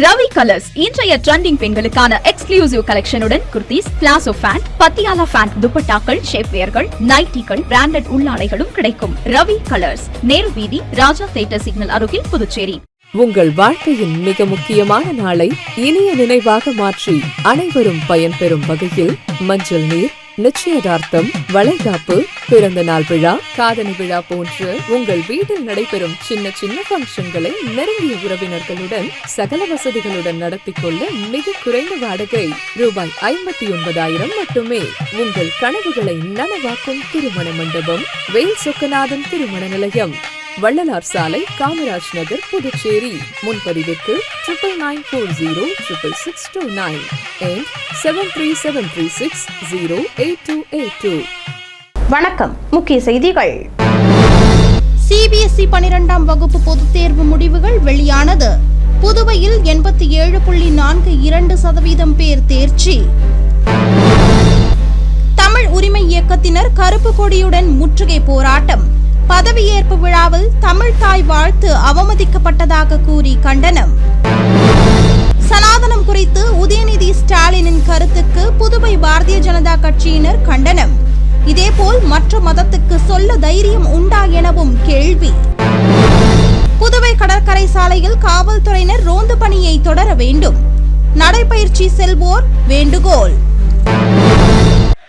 Ravi colours இன்றைய trending பெண்களுக்கான exclusive கலெக்ஷனுடன் kurtis, palazzo pant, Patiala pant, துப்பட்டாக்கள், ஷேப்வேர்கள், நைட்டிகள், பிராண்டட் உள்ளாடைகளும் கிடைக்கும். ரவி கலர்ஸ், நேரு வீதி, ராஜா தியேட்டர் சிக்னல் அருகில், புதுச்சேரி. உங்கள் வாழ்க்கையின் மிக முக்கியமான நாளை இனிய நினைவாக மாற்றி அனைவரும் பயன்பெறும் வகையில் மஞ்சள் நீர், நிச்சயதார்த்தம், வளைகாப்பு, பிறந்த நாள் விழா, காதணி விழா போன்று உங்கள் வீட்டில் நடைபெறும் சின்ன சின்ன பங்கன்களை நெருங்கிய உறவினர்களுடன் சகல வசதிகளுடன் நடத்திக் கொள்ள மிக குறைந்த வாடகை ரூபாய் 59,000 மட்டுமே. உங்கள் கனவுகளை நனவாக்கும் திருமண மண்டபம் வேல் சொக்கநாதன் திருமண நிலையம், வள்ளலார் சாலை, காமராஜ் நகர், புதுச்சேரி. முன்பதிவிற்கு 99406629 and 737360822. வணக்கம். முக்கிய செய்திகள். சிபிஎஸ்இ 12ஆம் வகுப்பு பொதுத் தேர்வு முடிவுகள் வெளியானது. புதுவையில் 87.42% பேர் தேர்ச்சி. தமிழ் உரிமை இயக்கத்தினர் கருப்பு கொடியுடன் முற்றுகை போராட்டம். பதவியேற்பு விழாவில் தமிழ் தாய் வாழ்த்து அவமதிக்கப்பட்டதாக கூறி கண்டனம். சனாதனம் குறித்து உதயநிதி ஸ்டாலினின் கருத்துக்கு புதுவை பாரதிய ஜனதா கட்சியினர் கண்டனம். இதேபோல் மற்ற மதத்துக்கு சொல்ல தைரியம் உண்டா எனவும் கேள்வி. புதுவை கடற்கரை சாலையில் காவல்துறையினர் ரோந்து பணியை தொடர வேண்டும். நடைபயிற்சி செல்வோர் வேண்டுகோள்.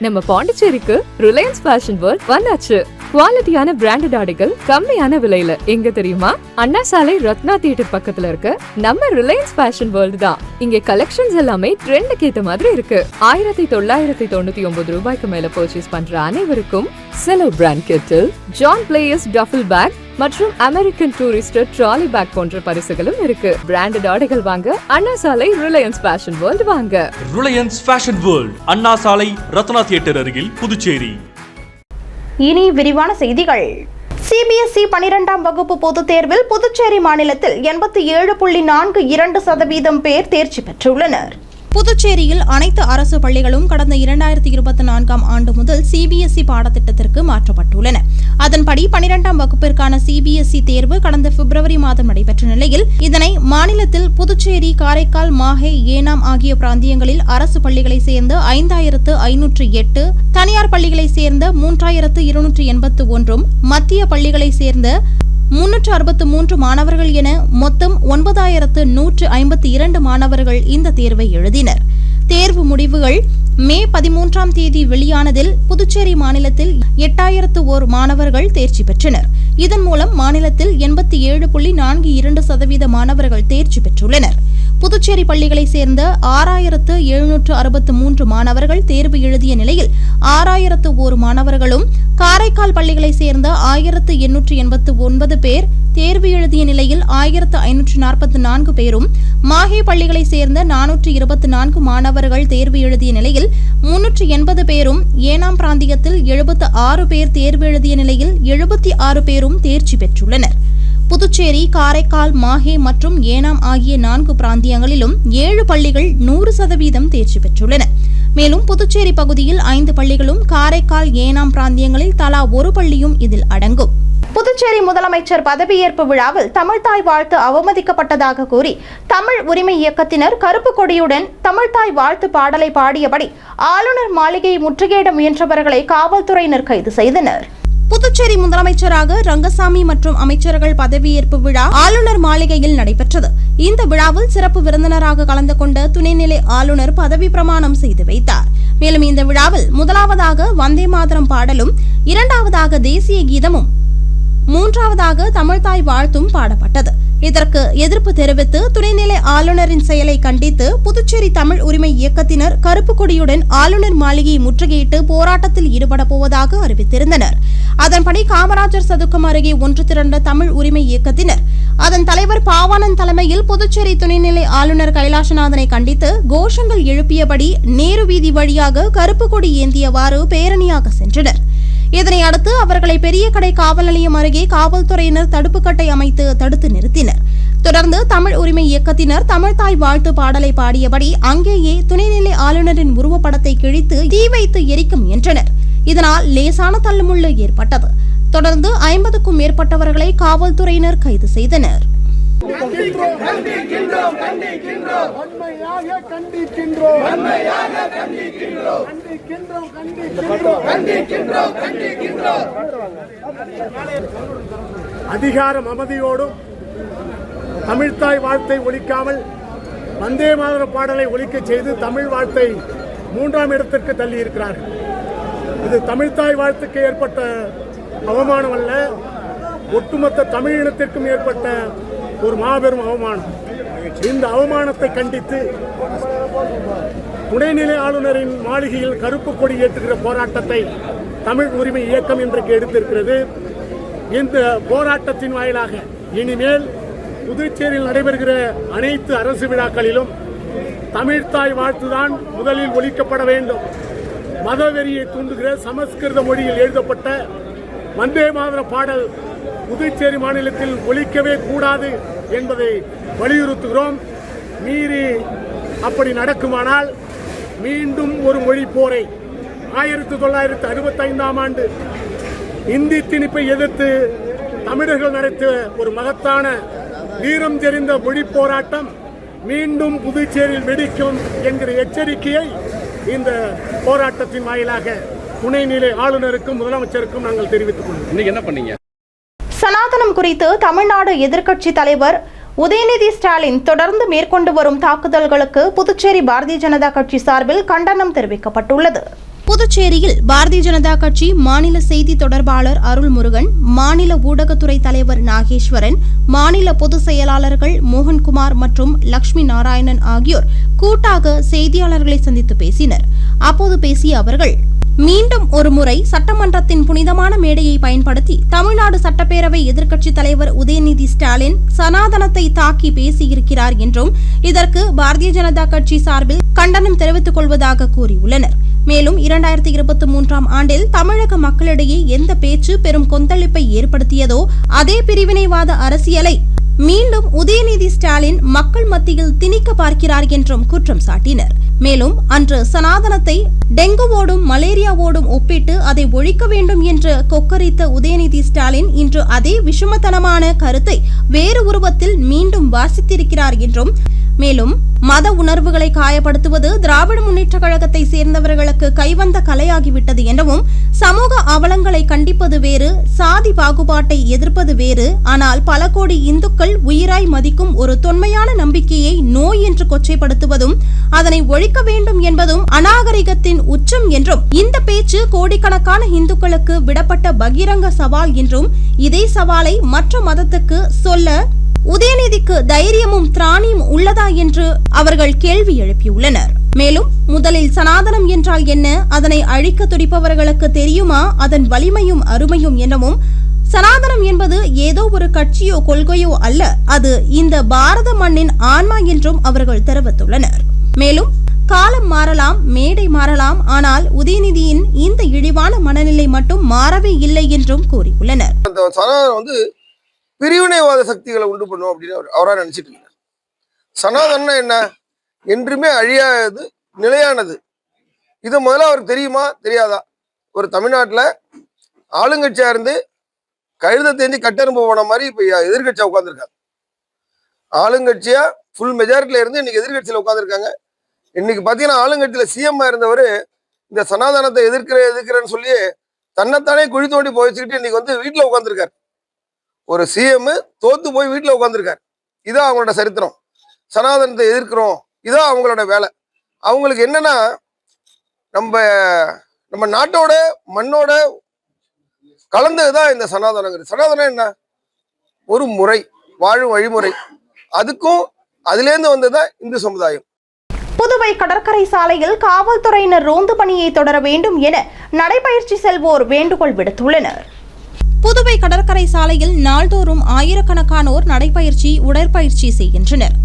நம்ம பாண்டிச்சேரிக்கு ரிலையன்ஸ் ஃபேஷன் வேர்ல்ட் வந்தாச்சு. குவாலிட்டியான பிராண்டட் ஆடைகள் கம்மியான விலையில. எங்க தெரியுமா? அண்ணா சாலை ரத்னா தியேட்டர் பக்கத்துல இருக்க நம்ம ரிலையன்ஸ் ஃபேஷன் வேர்ல்ட் தான். இங்க கலெக்ஷன்ஸ் எல்லாமே ட்ரெண்டுக்கு ஏத்த மாதிரி இருக்கு. 1999 ரூபாய்க்கு மேல பர்ச்சேஸ் பண்ற அனைவருக்கும் Cello brand kettle, John Players duffle bag மற்றும் அமெரிக்கன் டூரிஸ்டர் ட்ராலி பேக் போன்ற பரிசுகளும் இருக்கு. பிராண்டட் ஆடைகள் வாங்க Anna Salai Reliance fashion world வாங்க. Reliance fashion world, Anna Salai Ratna theatre அருகில், புதுச்சேரி. இனி விரிவான செய்திகள். சிபிஎஸ்இ 12ஆம் வகுப்பு பொதுத் தேர்வில் புதுச்சேரி மாநிலத்தில் 87.42% பேர் தேர்ச்சி பெற்றுள்ளனர். புதுச்சேரியில் அனைத்து அரசு பள்ளிகளும் கடந்த 2024ஆம் ஆண்டு முதல் சிபிஎஸ்இ பாடத்திட்டத்திற்கு மாற்றப்பட்டுள்ளன. அதன்படி 12ஆம் வகுப்பிற்கான சிபிஎஸ்இ தேர்வு கடந்த பிப்ரவரி மாதம் நடைபெற்ற நிலையில் இதனை மாநிலத்தில் புதுச்சேரி, காரைக்கால், மாஹே, ஏனாம் ஆகிய பிராந்தியங்களில் அரசு பள்ளிகளை சேர்ந்த 5,508, தனியார் பள்ளிகளை சேர்ந்த 3,281, மத்திய பள்ளிகளை சேர்ந்த 363 மாணவர்கள் என மொத்தம் 9,152 மாணவர்கள் இந்த தேர்வை எழுதினர். தேர்வு முடிவுகள் மே 13ஆம் தேதி வெளியானதில் புதுச்சேரி மாநிலத்தில் 8,001 மாணவர்கள் தேர்ச்சி பெற்றனர். இதன் மூலம் மாநிலத்தில் 87.42% மாணவர்கள் தேர்ச்சி பெற்றுள்ளனர். புதுச்சேரி பள்ளிகளை சேர்ந்த 6,763 மாணவர்கள் தேர்வு எழுதிய நிலையில் 6,001 மாணவர்களும், காரைக்கால் பள்ளிகளை சேர்ந்த 1,889 பேர் தேர்வு எழுதிய நிலையில் 1,544 பேரும், மாஹே பள்ளிகளை சேர்ந்த 424 மாணவர்கள் தேர்வு எழுதிய நிலையில் 380 பேரும், ஏனாம் பிராந்தியத்தில் 76 பேர் தேர்வு எழுதிய நிலையில் 76 பேரும் தேர்ச்சி பெற்றுள்ளனர். புதுச்சேரி, காரைக்கால், மாஹே மற்றும் ஏனாம் ஆகிய 4 பிராந்தியங்களிலும் 7 பள்ளிகள் 100% தேர்ச்சி பெற்றுள்ளன. மேலும் புதுச்சேரி பகுதியில் 5 பள்ளிகளும், காரைக்கால், ஏனாம் பிராந்தியங்களில் தலா 1 பள்ளியும் இதில் அடங்கும். புதுச்சேரி முதலமைச்சர் பதவியேற்பு விழாவில் தமிழ்தாய் வாழ்த்து அவமதிக்கப்பட்டதாக கூறி தமிழ் உரிமை இயக்கத்தினர் கருப்பு கொடியுடன் தமிழ்தாய் வாழ்த்து பாடலை பாடியபடி ஆளுநர் மாளிகையை முற்றுகையிட முயன்றவர்களை காவல்துறையினர் கைது செய்தனர். புதுச்சேரி முதலமைச்சராக ரங்கசாமி மற்றும் அமைச்சர்கள் பதவியேற்பு விழா ஆளுநர் மாளிகையில் நடைபெற்றது. இந்த விழாவில் சிறப்பு விருந்தினராக கலந்து கொண்ட துணைநிலை ஆளுநர் பதவி பிரமாணம் செய்து வைத்தார். மேலும் இந்த விழாவில் முதலாவதாக வந்தே மாதரம் பாடலும், இரண்டாவதாக தேசிய கீதமும், மூன்றாவதாக தமிழ்தாய் வாழ்த்தும் பாடப்பட்டது. இதற்கு எதிர்ப்பு தெரிவித்து துணைநிலை ஆளுநரின் செயலை கண்டித்து புதுச்சேரி தமிழ் உரிமை இயக்கத்தினர் கருப்பு கொடியுடன் ஆளுநர் மாளிகையை முற்றுகையிட்டு போராட்டத்தில் ஈடுபட போவதாக அறிவித்திருந்தனர். அதன்படி காமராஜர் சதுக்கம் அருகே ஒன்று திரண்ட தமிழ் உரிமை இயக்கத்தினர் அதன் தலைவர் பாவாணன் தலைமையில் புதுச்சேரி துணைநிலை ஆளுநர் கைலாசநாதனை கண்டித்து கோஷங்கள் எழுப்பியபடி நேரு வீதி வழியாக கருப்பு கொடி ஏந்தியவாறு பேரணியாக சென்றனர். இதனை அடுத்து அவர்களை பெரிய கடை காவல் நிலையம் அருகே காவல்துறையினர் தடுப்புக்கட்டை அமைத்து தடுத்து நிறுத்தினர். தொடர்ந்து தமிழ் உரிமை இயக்கத்தினர் தமிழ்தாய் வாழ்த்து பாடலை பாடியபடி அங்கேயே துணைநிலை ஆளுநரின் உருவப்படத்தை கிழித்து தீ வைத்து எரிக்க முயன்றனர். இதனால் லேசான தள்ளுமுள்ளு ஏற்பட்டது. தொடர்ந்து 50க்கும் மேற்பட்டவர்களை காவல்துறையினர் கைது செய்தனர். அதிகார மமதியோடும் தமிழ்த்தாய் வாழ்த்தை ஒழிக்காமல் வந்தே மாதர பாடலை ஒழிக்க செய்து தமிழ் வாழ்த்தை 3ஆம் இடத்திற்கு தள்ளி இருக்கிறார்கள். இது தமிழ்த்தாய் வாழ்த்துக்கு ஏற்பட்ட அவமானம் அல்ல, ஒட்டுமொத்த தமிழ் இனத்திற்கும் ஏற்பட்ட ஒரு மாபெரும் அவமானம். இந்த அவமானத்தை கண்டித்து துணைநிலை ஆளுநரின் மாளிகையில் கருப்பு கொடி ஏற்றுகிற போராட்டத்தை தமிழ் உரிமை இயக்கம் இன்றைக்கு எடுத்திருக்கிறது. இந்த போராட்டத்தின் வாயிலாக இனிமேல் புதுச்சேரியில் நடைபெறுகிற அனைத்து அரசு விழாக்களிலும் தமிழ்த்தாய் வாழ்த்துதான் முதலில் ஒழிக்கப்பட வேண்டும். மதவெறியை தூண்டுகிற சமஸ்கிருத மொழியில் எழுதப்பட்ட வந்தே மாதர பாடல் புதுச்சேரி மாநிலத்தில் ஒழிக்கவே கூடாது என்பதை வலியுறுத்துகிறோம். மீறி அப்படி நடக்குமானால் மீண்டும் ஒரு மொழி போரை 1965ஆம் ஆண்டு இந்தி திணிப்பை எதிர்த்து தமிழர்கள் நடத்திய ஒரு மகத்தான வீரம் தெரிந்த மொழி போராட்டம் மீண்டும் புதுச்சேரியில் வெடிக்கும் என்கிற எச்சரிக்கையை இந்த போராட்டத்தின் வாயிலாக துணைநிலை ஆளுநருக்கும் முதலமைச்சருக்கும் நாங்கள் தெரிவித்துக் கொள்கிறோம். இன்னைக்கு என்ன பண்ணீங்க? சனாதனம் குறித்து தமிழ்நாடு எதிர்க்கட்சி தலைவர் உதயநிதி ஸ்டாலின் தொடர்ந்து மேற்கொண்டு வரும் தாக்குதல்களுக்கு புதுச்சேரி பாரதிய ஜனதா கட்சி சார்பில் கண்டனம் தெரிவிக்கப்பட்டுள்ளது. புதுச்சேரியில் பாரதிய ஜனதா கட்சி மாநில செய்தி தொடர்பாளர் அருள்முருகன், மாநில ஊடகத்துறை தலைவர் நாகேஸ்வரன், மாநில பொதுச் செயலாளர்கள் மோகன்குமார் மற்றும் லட்சுமி நாராயணன் ஆகியோர் கூட்டாக செய்தியாளர்களை சந்தித்து பேசினர். அப்போது பேசிய அவர்கள், மீண்டும் ஒருமுறை சட்டமன்றத்தின் புனிதமான மேடையை பயன்படுத்தி தமிழ்நாடு சட்டப்பேரவை எதிர்க்கட்சி தலைவர் உதயநிதி ஸ்டாலின் சனாதனத்தை தாக்கி பேசியிருக்கிறார் என்றும் இதற்கு பாரதிய ஜனதா கட்சி சார்பில் கண்டனம் தெரிவித்துக் கொள்வதாக கூறியுள்ளனர். மேலும் 2023ஆம் ஆண்டில் தமிழக மக்களிடையே எந்த பேச்சு பெரும் கொந்தளிப்பை ஏற்படுத்தியதோ அதே பிரிவினைவாத அரசியலை மீண்டும் உதயநிதி ஸ்டாலின் மக்கள் மத்தியில் திணிக்க பார்க்கிறார் என்றும் குற்றம் சாட்டினர். மேலும் அன்று சனாதனத்தை டெங்குவோடும் மலேரியாவோடும் ஒப்பிட்டு அதை ஒழிக்க வேண்டும் என்று கொக்கரித்த உதயநிதி ஸ்டாலின் இன்று அதே விஷமத்தனமான கருத்தை வேறு உருவத்தில் மீண்டும் வாசித்திருக்கிறார் என்றும், மேலும் மத உணர்வுகளை காயப்படுத்துவது திராவிட முன்னேற்ற கழகத்தை சேர்ந்தவர்களுக்கு கைவந்த கலையாகிவிட்டது எனவும், சமூக அவலங்களை கண்டிப்பது வேறு, சாதி பாகுபாட்டை எதிர்ப்பது வேறு, ஆனால் பல கோடி இந்துக்கள் உயிராய் மதிக்கும் ஒரு தொன்மையான நம்பிக்கையை நோய் என்று கொச்சைப்படுத்துவதும் அதனை ஒழிக்க வேண்டும் என்பதும் அநாகரிகத்தின் உச்சம் என்றும், இந்த பேச்சு கோடிக்கணக்கான இந்துக்களுக்கு விடப்பட்ட பகிரங்க சவால் என்றும், இதே சவாலை மற்ற மதத்துக்கு சொல்ல உதயநிதிக்கு தைரியமும் திராணியும் உள்ளதா என்று அவர்கள் கேள்வி எழுப்பியுள்ளனர். மேலும் முதலில் சனாதனம் என்றால் என்ன, அதனை அழிக்க துடிப்பவர்களுக்கு தெரியுமா அதன் வலிமையும் அருமையும் எனவும், சனாதனம் என்பது ஏதோ ஒரு கட்சியோ கொள்கையோ அல்ல, அது இந்த பாரத மண்ணின் ஆன்மா என்றும் அவர்கள் தெரிவித்துள்ளனர். மேலும் காலம் மாறலாம், மேடை மாறலாம், ஆனால் உதயநிதியின் இந்த இழிவான மனநிலை மட்டும் மாறவே இல்லை என்றும் கூறியுள்ளனர். பிரிவினைவாத சக்திகளை உண்டு பண்ணும் அப்படின்னு அவரா நினைச்சிட்டு இருக்காரு. சனாதனா என்ன, என்றுமே அழியாதது, நிலையானது. இது முதல்ல அவருக்கு தெரியுமா தெரியாதா? ஒரு தமிழ்நாட்டில் ஆளுங்கட்சியா இருந்து கழுத தேஞ்சி கட்டெரும்பு போன மாதிரி இப்ப எதிர்கட்சியா உட்காந்துருக்காங்க. ஆளுங்கட்சியா ஃபுல் மெஜாரிட்டியில இருந்து இன்னைக்கு எதிர்கட்சியில உட்காந்துருக்காங்க. இன்னைக்கு பாத்தீங்கன்னா ஆளுங்கட்சியில சிஎம் இருந்தவர் இந்த சனாதனத்தை எதிர்க்கிறேன்னு சொல்லி தன்னைத்தானே குழி தோண்டி போயிச்சுக்கிட்டு இன்னைக்கு வீட்டுல உட்காந்துருக்காரு. ஒரு சிஎம் தோத்து போய் வீட்டுல உட்காந்துருக்காரு. இதான் அவங்களோட சரித்திரம். சனாதனத்தை எதிர்க்கிறோம், இதான் அவங்களோட வேலை. அவங்களுக்கு என்னன்னா, நம்ம நாட்டோட மண்ணோட கலந்ததுதான் இந்த சனாதனங்கிறது. சனாதனம் என்ன, ஒரு முறை, வாழும் வழிமுறை. அதுக்கும் அதுலேருந்து வந்ததுதான் இந்து சமுதாயம். புதுவை கடற்கரை சாலையில் காவல்துறையினர் ரோந்து பணியை தொடர வேண்டும் என நடைபயிற்சி செல்வோர் வேண்டுகோள் விடுத்துள்ளனர். புதுவை கடற்கரை சாலையில் நாள்தோறும் ஆயிரக்கணக்கானோர் நடைபயிற்சி, உடற்பயிற்சி செய்கின்றனர்.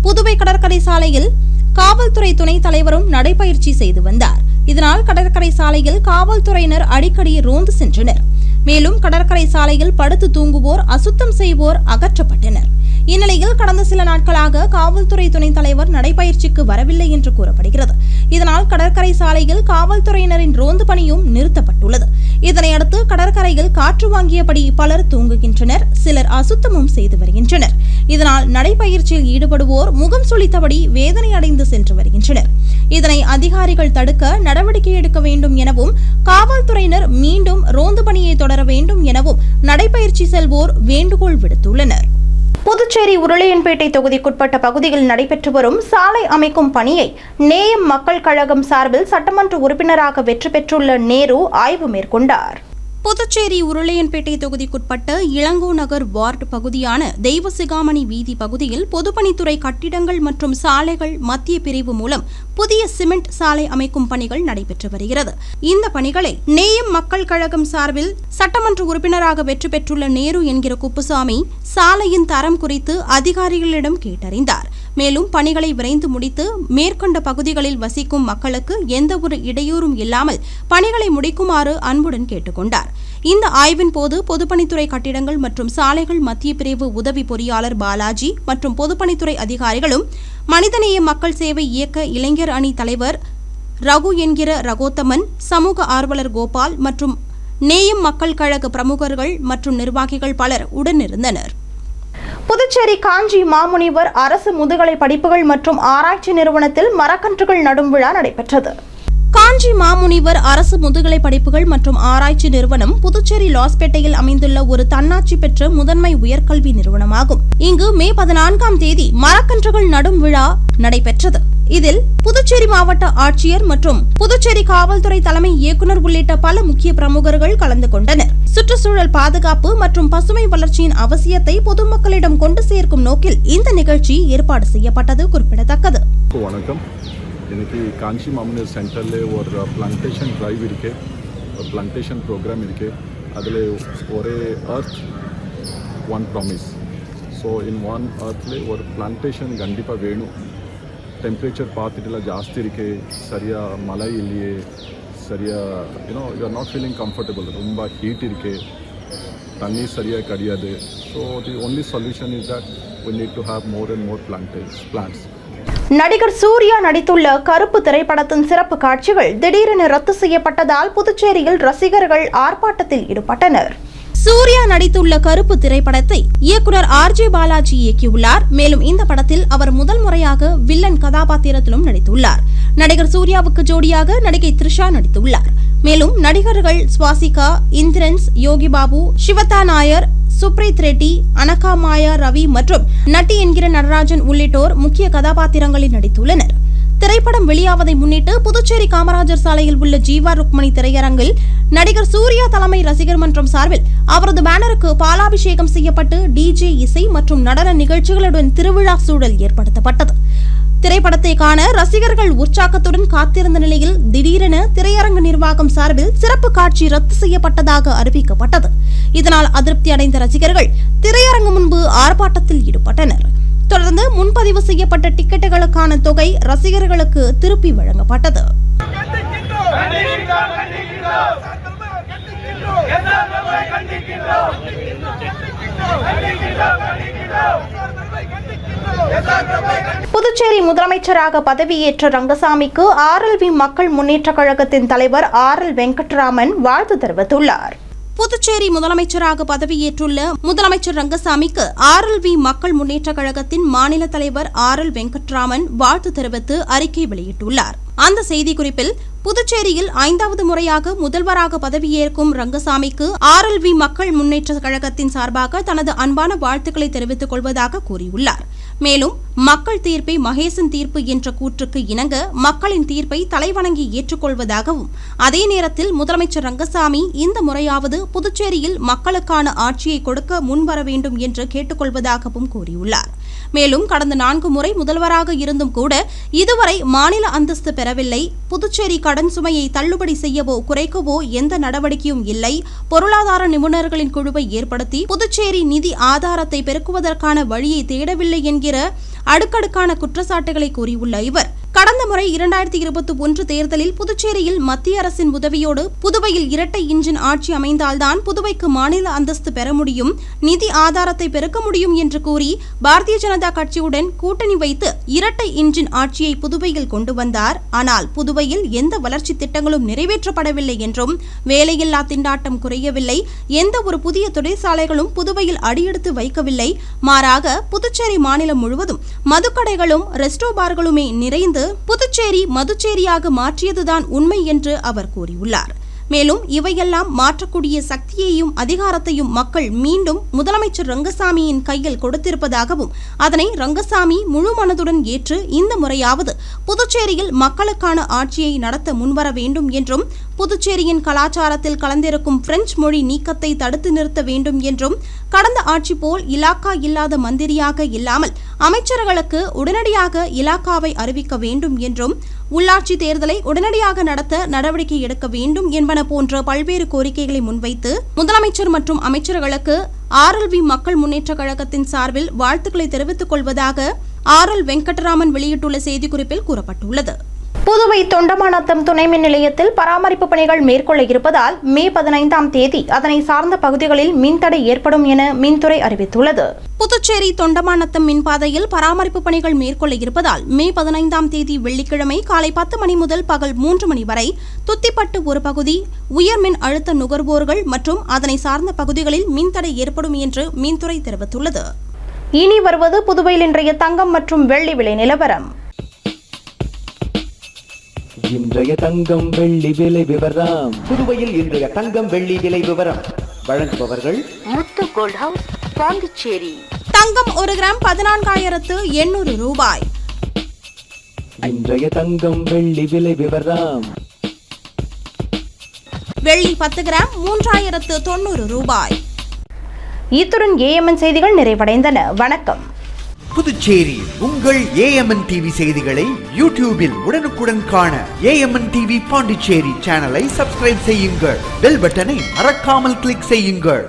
புதுவை கடற்கரை சாலையில் காவல்துறை துணைத் தலைவரும் நடைபயிற்சி செய்து வந்தார். இதனால் கடற்கரை சாலையில் காவல்துறையினர் அடிக்கடி ரோந்து சென்றனர். மேலும் கடற்கரை சாலையில் படுத்து தூங்குவோர், அசுத்தம் செய்வோர் அகற்றப்பட்டனர். இந்நிலையில் கடந்த சில நாட்களாக காவல்துறை துணைத் தலைவர் நடைபயிற்சிக்கு வரவில்லை என்று கூறப்படுகிறது. இதனால் கடற்கரை சாலையில் காவல்துறையினரின் ரோந்து பணியும் நிறுத்தப்பட்டுள்ளது. இதனையடுத்து கடற்கரையில் காற்று வாங்கியபடி பலர் தூங்குகின்றனர், சிலர் அசுத்தமும் செய்து வருகின்றனர். இதனால் நடைபயிற்சியில் ஈடுபடுவோர் முகம் சுளித்தபடி வேதனை அடைந்து சென்று வருகின்றனர். இதனை அதிகாரிகள் தடுக்க நடவடிக்கை எடுக்க வேண்டும் எனவும் காவல்துறையினர் மீண்டும் ரோந்து பணியை தொடர வேண்டும் எனவும் நடைபயிற்சி செல்வோர் வேண்டுகோள் விடுத்துள்ளனர். புதுச்சேரி உருளையன்பேட்டை தொகுதிக்குட்பட்ட பகுதியில் நடைபெற்று வரும் சாலை அமைக்கும் பணியை நேயம் மக்கள் கழகம் சார்பில் சட்டமன்ற உறுப்பினராக வெற்றி பெற்றுள்ள நேரு ஆய்வு மேற்கொண்டார். புதுச்சேரி உருளையன்பேட்டை தொகுதிக்குட்பட்ட இளங்கோ நகர் வார்டு பகுதியான தெய்வசிகாமணி வீதி பகுதியில் பொதுப்பணித்துறை கட்டிடங்கள் மற்றும் சாலைகள் மத்திய பிரிவு மூலம் புதிய சிமெண்ட் சாலை அமைக்கும் பணிகள் நடைபெற்று வருகிறது. இந்த பணிகளை நேயம் மக்கள் கழகம் சார்பில் சட்டமன்ற உறுப்பினராக வெற்றி பெற்றுள்ள நேரு என்கிற குப்புசாமி சாலையின் தரம் குறித்து அதிகாரிகளிடம் கேட்டறிந்தார். மேலும் பணிகளை விரைந்து முடித்து மேற்கண்ட பகுதிகளில் வசிக்கும் மக்களுக்கு எந்தவொரு இடையூறும் இல்லாமல் பணிகளை முடிக்குமாறு அன்புடன் கேட்டுக்கொண்டார். இந்த ஆய்வின் போது பொதுப்பணித்துறை கட்டிடங்கள் மற்றும் சாலைகள் மத்திய பிரிவு உதவி பொறியாளர் பாலாஜி மற்றும் பொதுப்பணித்துறை அதிகாரிகளும் மனிதநேய மக்கள் சேவை இயக்க இளைஞர் அணி தலைவர் ரகு என்கிற ரகோத்தமன், சமூக ஆர்வலர் கோபால் மற்றும் நேயம் மக்கள் கழக பிரமுகர்கள் மற்றும் நிர்வாகிகள் பலர் உடனிருந்தனர். புதுச்சேரி காஞ்சி மாமுனிவர் அரசு முதுகலை படிப்புகள் மற்றும் ஆராய்ச்சி நிறுவனத்தில் மரக்கன்றுகள் நடும் விழா நடைபெற்றது. காஞ்சி மாமுனிவர் அரசு முதுகலை படிப்புகள் மற்றும் ஆராய்ச்சி நிறுவனம் புதுச்சேரி லாஸ்பேட்டையில் அமைந்துள்ள ஒரு தன்னாட்சி பெற்ற முதன்மை உயர்கல்வி நிறுவனமாகும். இங்கு மே 14ஆம் தேதி மரக்கன்றுகள் நடும் விழா நடைபெற்றது. இதில் புதுச்சேரி மாவட்ட ஆட்சியர் மற்றும் புதுச்சேரி காவல்துறை தலைமை இயக்குநர் உள்ளிட்ட பல முக்கிய பிரமுகர்கள் கலந்து கொண்டனர். சுற்றுச்சூழல் பாதுகாப்பு மற்றும் பசுமை வளர்ச்சியின் அவசியத்தை பொதுமக்களிடம் கொண்டு சேர்க்கும் நோக்கில் இந்த நிகழ்ச்சி ஏற்பாடு செய்யப்பட்டது குறிப்பிடத்தக்கது. வணக்கம். இன்னைக்கு காஞ்சி மாமுனிவர் சென்டரில் ஒரு பிளான்டேஷன் டிரைவ் இருக்கு, ஒரு பிளான்டேஷன் ப்ரோக்ராம் இருக்கு. அதில் ஒரே earth one promise. So in one அர்த்ல ஒரு பிளான்டேஷன் கண்டிப்பாக வேணும். டெம்பரேச்சர் பார்த்துட்டுல ஜாஸ்தி இருக்கு, சரியா மழை இல்லையே, சரியா you are not feeling comfortable, ரொம்ப ஹீட் இருக்கு, தண்ணி சரியாக கிடையாது. So the only solution is that we need to have more and more plants. நடிகர் சூர்யா நடித்துள்ள கருப்பு திரைப்படத்தின் சிறப்பு காட்சிகள் திடீரென ரத்து செய்யப்பட்டதால் புதுச்சேரியில் ரசிகர்கள் ஆர்ப்பாட்டத்தில் ஈடுபட்டனர். சூர்யா நடித்துள்ள கருப்பு திரைப்படத்தை இயக்குனர் ஆர்.ஜே. பாலாஜி இயக்கியுள்ளார். மேலும் இந்த படத்தில் அவர் முதல் முறையாக வில்லன் கதாபாத்திரத்திலும் நடித்துள்ளார். நடிகர் சூர்யாவுக்கு ஜோடியாக நடிகை த்ரிஷா நடித்துள்ளார். மேலும் நடிகர்கள் சுவாசிகா, இந்திரன்ஸ், யோகி பாபு, சிவதா நாயர், சுப்ரீத் ரெட்டி, அனகா மாயா ரவி மற்றும் நட்டி என்கிற நடராஜன் உள்ளிட்டோர் முக்கிய கதாபாத்திரங்களில் நடித்துள்ளனர். திரைப்படம் வெளியாவதை முன்னிட்டு புதுச்சேரி காமராஜர் சாலையில் உள்ள ஜீவா ருக்மணி திரையரங்கில் நடிகர் சூர்யா தலைமை ரசிகர் மன்றம் சார்பில் அவரது பேனருக்கு பாலாபிஷேகம் செய்யப்பட்டு டிஜே இசை மற்றும் நடன நிகழ்ச்சிகளுடன் திருவிழா சூழல் ஏற்படுத்தப்பட்டது. திரைப்படத்தை காண ரசிகர்கள் உற்சாகத்துடன் காத்திருந்த நிலையில் திடீரென திரையரங்கு நிர்வாகம் சார்பில் சிறப்பு காட்சி ரத்து செய்யப்பட்டதாக அறிவிக்கப்பட்டது. இதனால் அதிருப்தி அடைந்த ரசிகர்கள் திரையரங்கு முன்பு ஆர்ப்பாட்டத்தில் ஈடுபட்டனர். தொடர்ந்து முன்பதிவு செய்யப்பட்ட டிக்கெட்டுகளுக்கான தொகை ரசிகர்களுக்கு திருப்பி வழங்கப்பட்டது. புதுச்சேரி முதலமைச்சராக பதவியேற்ற ரங்கசாமிக்கு ஆர்எல்வி மக்கள் முன்னேற்ற கழகத்தின் தலைவர் ஆர்.எல். வெங்கட்ராமன் வாழ்த்து தெரிவித்துள்ளார். புதுச்சேரி முதலமைச்சராக பதவியேற்றுள்ள முதலமைச்சர் ரங்கசாமிக்கு ஆர்எல்வி மக்கள் முன்னேற்ற கழகத்தின் மாநில தலைவர் ஆர்.எல். வெங்கட்ராமன் வாழ்த்து தெரிவித்து அறிக்கை வெளியிட்டுள்ளார். அந்த செய்திக்குறிப்பில் புதுச்சேரியில் 5வது முறையாக முதல்வராக பதவியேற்கும் ரங்கசாமிக்கு ஆர்எல்வி மக்கள் முன்னேற்ற கழகத்தின் சார்பாக தனது அன்பான வாழ்த்துக்களை தெரிவித்துக் கொள்வதாக கூறியுள்ளார். மேலும் மக்கள் தீர்ப்பை மகேசன் தீர்ப்பு என்ற கூற்றுக்கு இணங்க மக்களின் தீர்ப்பை தலைவணங்கி ஏற்றுக்கொள்வதாகவும் அதே நேரத்தில் முதலமைச்சர் ரங்கசாமி இந்த முறையாவது புதுச்சேரியில் மக்களுக்கான ஆட்சியை கொடுக்க முன்வர வேண்டும் என்று கேட்டுக்கொள்வதாகவும் கூறியுள்ளார். மேலும் கடந்த 4 முறை முதல்வராக இருந்தும் கூட இதுவரை மாநில அந்தஸ்து பெறவில்லை. புதுச்சேரி கடன் சுமையை தள்ளுபடி செய்யவோ குறைக்கவோ எந்த நடவடிக்கையும் இல்லை. பொருளாதார நிபுணர்களின் குழுவை ஏற்படுத்தி புதுச்சேரி நிதி ஆதாரத்தை பெருக்குவதற்கான வழியை தேடவில்லை என்கிற அடுக்கடுக்கான குற்றச்சாட்டுகளை கூறியுள்ள இவர் கடந்த முறை 2021 தேர்தலில் புதுச்சேரியில் மத்திய அரசின் உதவியோடு புதுவையில் இரட்டை இன்ஜின் ஆட்சி அமைந்தால்தான் புதுவைக்கு மாநில அந்தஸ்து பெற முடியும், நிதி ஆதாரத்தை பெருக்க முடியும் என்று கூறி பாரதிய ஜனதா கட்சியுடன் கூட்டணி வைத்து இரட்டை இன்ஜின் ஆட்சியை புதுவையில் கொண்டு வந்தார். ஆனால் புதுவையில் எந்த வளர்ச்சி திட்டங்களும் நிறைவேற்றப்படவில்லை என்றும், வேலையில்லா திண்டாட்டம் குறையவில்லை, எந்த ஒரு புதிய தொழிற்சாலைகளும் புதுவையில் அடியெடுத்து வைக்கவில்லை. மாறாக புதுச்சேரி மாநிலம் முழுவதும் மதுக்கடைகளும் ரெஸ்டோ பார்களுமே நிறைந்து புதுச்சேரி மதுச்சேரியாக மாற்றியதுதான் உண்மை என்று அவர் கூறியுள்ளார். மேலும் இவையெல்லாம் மாற்றக்கூடிய சக்தியையும் அதிகாரத்தையும் மக்கள் மீண்டும் முதலமைச்சர் ரங்கசாமியின் கையில் கொடுத்திருப்பதாகவும், அதனை ரங்கசாமி முழு மனதுடன் ஏற்று இந்த முறையாவது புதுச்சேரியில் மக்களுக்கான ஆட்சியை நடத்த முன்வர வேண்டும் என்றும், புதுச்சேரியின் கலாச்சாரத்தில் கலந்திருக்கும் பிரெஞ்சு மொழி நீக்கத்தை தடுத்து நிறுத்த வேண்டும் என்றும், கடந்த ஆட்சி போல் இலாக்கா இல்லாத மந்திரியாக இல்லாமல் அமைச்சர்களுக்கு உடனடியாக இலாக்காவை அறிவிக்க வேண்டும் என்றும், உள்ளாட்சி தேர்தலை உடனடியாக நடத்த நடவடிக்கை எடுக்க வேண்டும் என்பன போன்ற பல்வேறு கோரிக்கைகளை முன்வைத்து முதலமைச்சர் மற்றும் அமைச்சர்களுக்கு RLV மக்கள் முன்னேற்ற கழகத்தின் சார்பில் வாழ்த்துக்களை தெரிவித்துக் கொள்வதாக RL வெங்கட்ராமன் வெளியிட்டுள்ள செய்திக்குறிப்பில் கூறப்பட்டுள்ளது. புதுவை தொண்டமாநத்தம் துணை மின் நிலையத்தில் பராமரிப்பு பணிகள் மேற்கொள்ள இருப்பதால் மே 15ஆம் தேதி அதனை சார்ந்த பகுதிகளில் மின்தடை ஏற்படும் என மின்துறை அறிவித்துள்ளது. புதுச்சேரி தொண்டமாநத்தம் மின்பாதையில் பராமரிப்பு பணிகள் மேற்கொள்ள இருப்பதால் மே 15ஆம் தேதி வெள்ளிக்கிழமை காலை 10 மணி முதல் பகல் 3 மணி வரை துத்திப்பட்டு ஒரு பகுதி, உயர்மின் அழுத்த நுகர்வோர்கள் மற்றும் அதனை சார்ந்த பகுதிகளில் மின்தடை ஏற்படும் என்று மின்துறை தெரிவித்துள்ளது. இனி வருவது புதுவையில் இன்றைய தங்கம் மற்றும் வெள்ளி விலை நிலவரம். இன்றைய தங்கம் வெள்ளி விலை விவரம். புதுவையில் இன்றைய தங்கம் வெள்ளி விலை விவரம் வழங்குபவர்கள் முத்து கோல்ட் ஹவுஸ், பாண்டிச்சேரி. தங்கம் 1 கிராம் 14,800 ரூபாய். இன்றைய தங்கம் வெள்ளி விலை விவரம். வெள்ளி 10 கிராம் 3,090 ரூபாய். இத்துடன் AMN செய்திகள் நிறைவடைந்தன. வணக்கம். புதுச்சேரி உங்கள் AMN TV செய்திகளை யூடியூபில் உடனுக்குடன் காண AMN TV பாண்டிச்சேரி சேனலை சப்ஸ்கிரைப் செய்யுங்கள். பெல் பட்டனை மறக்காமல் கிளிக் செய்யுங்கள்.